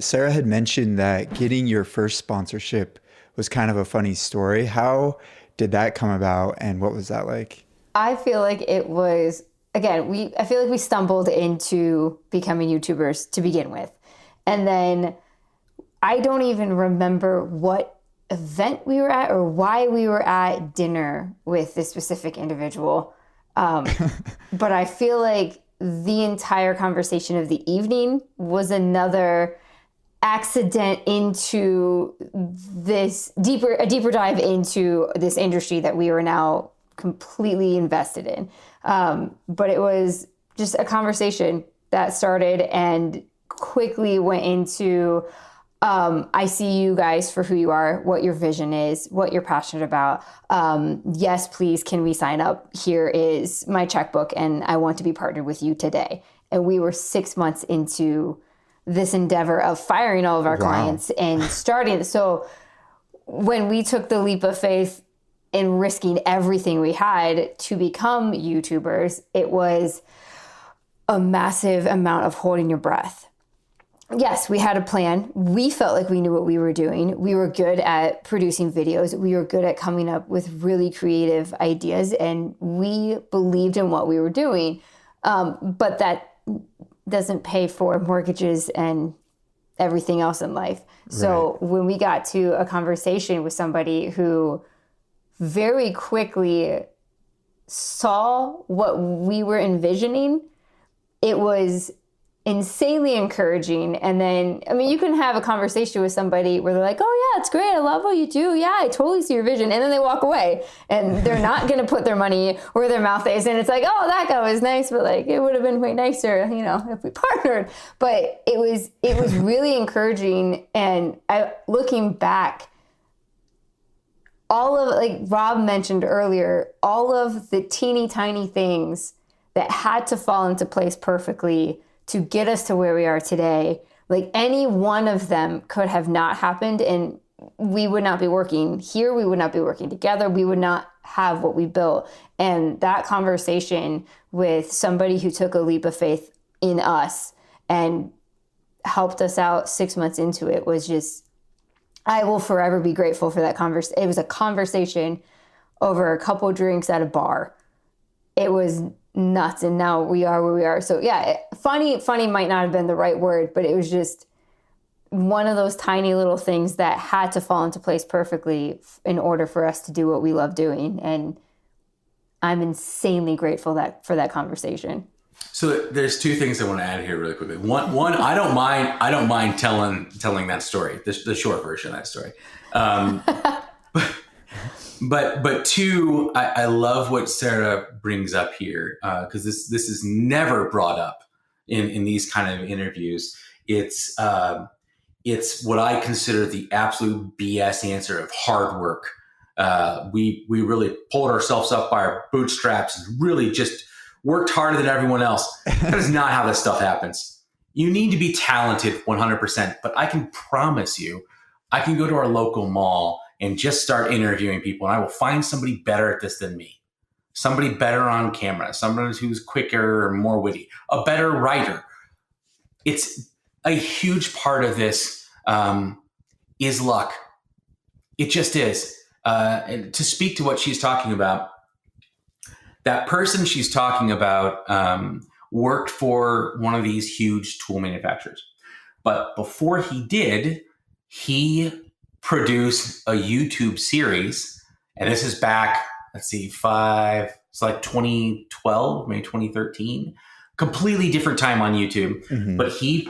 Sarah had mentioned that getting your first sponsorship was kind of a funny story. How did that come about and what was that like? I feel like it was again, I feel like we stumbled into becoming YouTubers to begin with. And then I don't even remember what event we were at or why we were at dinner with this specific individual. But I feel like the entire conversation of the evening was another accident into a deeper dive into this industry that we were now completely invested in. But it was just a conversation that started and quickly went into I see you guys for who you are, what your vision is, what you're passionate about. Yes, please, can we sign up? Here is my checkbook, and I want to be partnered with you today. And we were 6 months into this endeavor of firing all of our clients and starting. So when we took the leap of faith in risking everything we had to become YouTubers, it was a massive amount of holding your breath. Yes, we had a plan. We felt like we knew what we were doing. We were good at producing videos. We were good at coming up with really creative ideas, and we believed in what we were doing. But that doesn't pay for mortgages and everything else in life. So when we got to a conversation with somebody who very quickly saw what we were envisioning, it was insanely encouraging. And then, I mean, you can have a conversation with somebody where they're like, oh yeah, it's great. I love what you do. Yeah, I totally see your vision. And then they walk away and they're not going to put their money where their mouth is. And it's like, oh, that guy was nice, but like, it would have been way nicer, if we partnered. But it was really encouraging. And looking back, all of, like Rob mentioned earlier, all of the teeny tiny things that had to fall into place perfectly to get us to where we are today, like any one of them could have not happened and we would not be working here. We would not be working together. We would not have what we built. And that conversation with somebody who took a leap of faith in us and helped us out 6 months into it was just, I will forever be grateful for that conversation. It was a conversation over a couple drinks at a bar. It was nuts, and now we are where we are. So yeah, funny might not have been the right word, but it was just one of those tiny little things that had to fall into place perfectly in order for us to do what we love doing. And I'm insanely grateful for that conversation. So there's two things I want to add here really quickly. One, I don't mind telling that story, the short version of that story. But two, I love what Sarah brings up here because this is never brought up in these kind of interviews. It's what I consider the absolute BS answer of hard work. We really pulled ourselves up by our bootstraps and really just worked harder than everyone else. That is not how this stuff happens. You need to be talented 100%, but I can promise you, I can go to our local mall and just start interviewing people, and I will find somebody better at this than me. Somebody better on camera, somebody who's quicker or more witty, a better writer. It's a huge part of this is luck. It just is. And to speak to what she's talking about, that person she's talking about worked for one of these huge tool manufacturers. But before he did, he produced a YouTube series. And this is back, it's like 2012, maybe 2013. Completely different time on YouTube. Mm-hmm. But he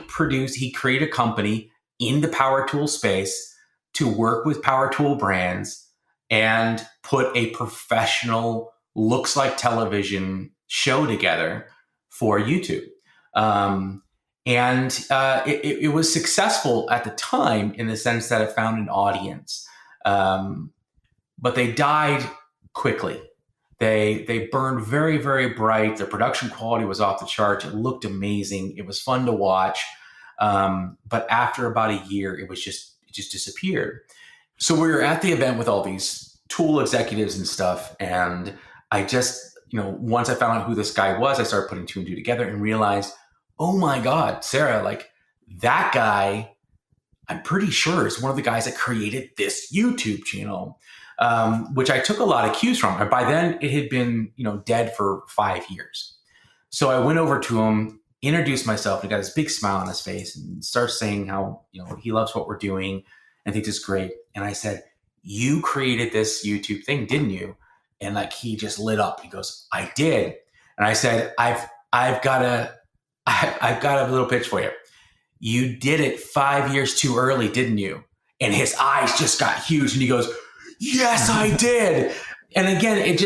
created a company in the power tool space to work with power tool brands and put a professional looks like television show together for YouTube. It was successful at the time in the sense that it found an audience. But they died quickly. They burned very, very bright. The production quality was off the charts. It looked amazing. It was fun to watch. But after about a year, it just disappeared. So we were at the event with all these tool executives and stuff. And I just, once I found out who this guy was, I started putting two and two together and realized, oh my God, Sarah, like that guy I'm pretty sure is one of the guys that created this YouTube channel, which I took a lot of cues from. And by then it had been, dead for 5 years. So I went over to him, introduced myself, and got this big smile on his face and starts saying how, he loves what we're doing and thinks it's great. And I said, you created this YouTube thing, didn't you? And like, he just lit up. He goes, I did. And I said, I've got a little pitch for you. You did it 5 years too early, didn't you? And his eyes just got huge. And he goes, yes, I did. And again,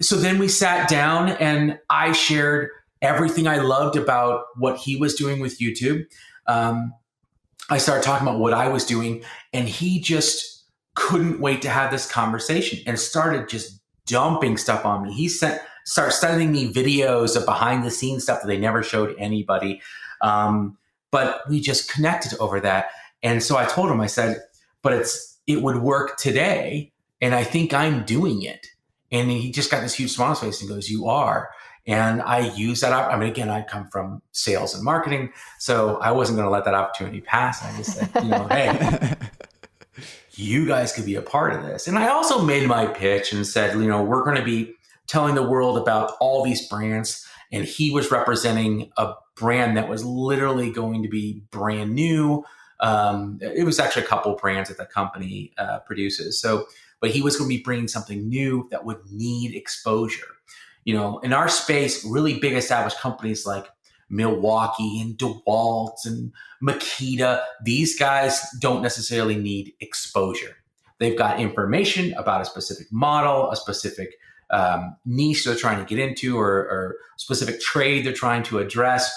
so then we sat down and I shared everything I loved about what he was doing with YouTube. I started talking about what I was doing, and he just couldn't wait to have this conversation and started just dumping stuff on me. He started sending me videos of behind the scenes stuff that they never showed anybody. But we just connected over that. And so I told him, I said, but it would work today. And I think I'm doing it. And he just got this huge smile on his face and goes, you are. And I use that. I mean, again, I come from sales and marketing, so I wasn't going to let that opportunity pass. I just said, hey, you guys could be a part of this. And I also made my pitch and said, we're going to be telling the world about all these brands. And he was representing a brand that was literally going to be brand new. It was actually a couple brands that the company produces. But he was going to be bringing something new that would need exposure. In our space, really big established companies like Milwaukee and DeWalt and Makita, these guys don't necessarily need exposure. They've got information about a specific model, a specific niche they're trying to get into, or specific trade they're trying to address.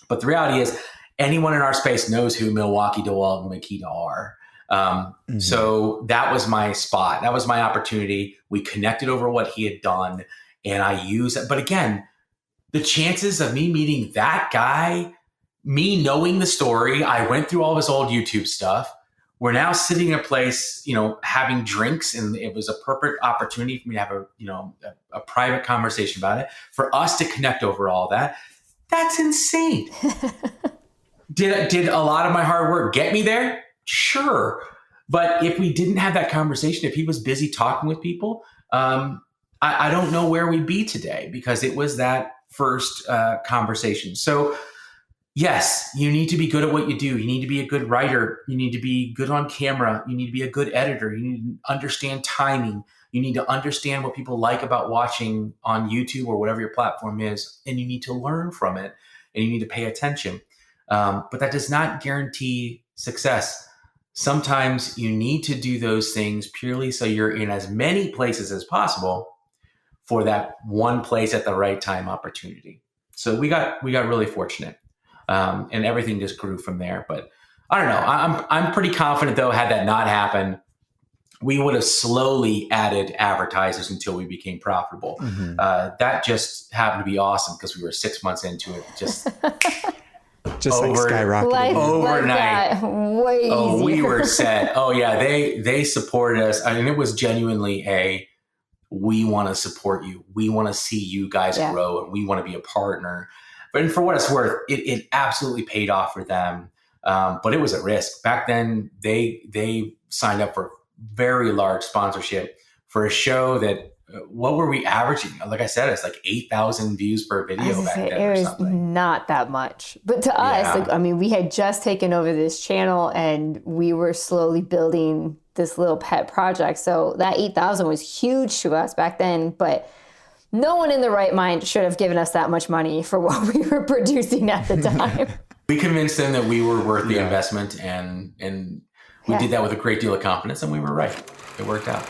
But the reality is, anyone in our space knows who Milwaukee, DeWalt, and Makita are. So that was my spot. That was my opportunity. We connected over what he had done. And I use it. But again, the chances of me meeting that guy, me knowing the story, I went through all of his old YouTube stuff. We're now sitting in a place, having drinks, and it was a perfect opportunity for me to have a private conversation about it, for us to connect over all that. That's insane. Did a lot of my hard work get me there? Sure. But if we didn't have that conversation, if he was busy talking with people, I don't know where we'd be today, because it was that first conversation. So yes, you need to be good at what you do. You need to be a good writer. You need to be good on camera. You need to be a good editor. You need to understand timing. You need to understand what people like about watching on YouTube or whatever your platform is. And you need to learn from it, and you need to pay attention. But that does not guarantee success. Sometimes you need to do those things purely so you're in as many places as possible for that one place at the right time opportunity. So we got really fortunate, and everything just grew from there. But I don't know. I'm pretty confident, though, had that not happened, we would have slowly added advertisers until we became profitable. That just happened to be awesome because we were 6 months into it. Just like skyrocketing overnight. Way easier. We were set. Oh yeah, they supported us. I mean, it was genuinely we want to support you. We want to see you guys grow, and we want to be a partner. But for what it's worth, it absolutely paid off for them. But it was at risk. Back then, they signed up for very large sponsorship for a show that, what were we averaging? Like I said, it's like 8,000 views per video back then. It was not that much. But to us, we had just taken over this channel, and we were slowly building this little pet project. So that 8,000 was huge to us back then, but no one in the right mind should have given us that much money for what we were producing at the time. We convinced them that we were worth the investment, and we did that with a great deal of confidence, and we were right. It worked out.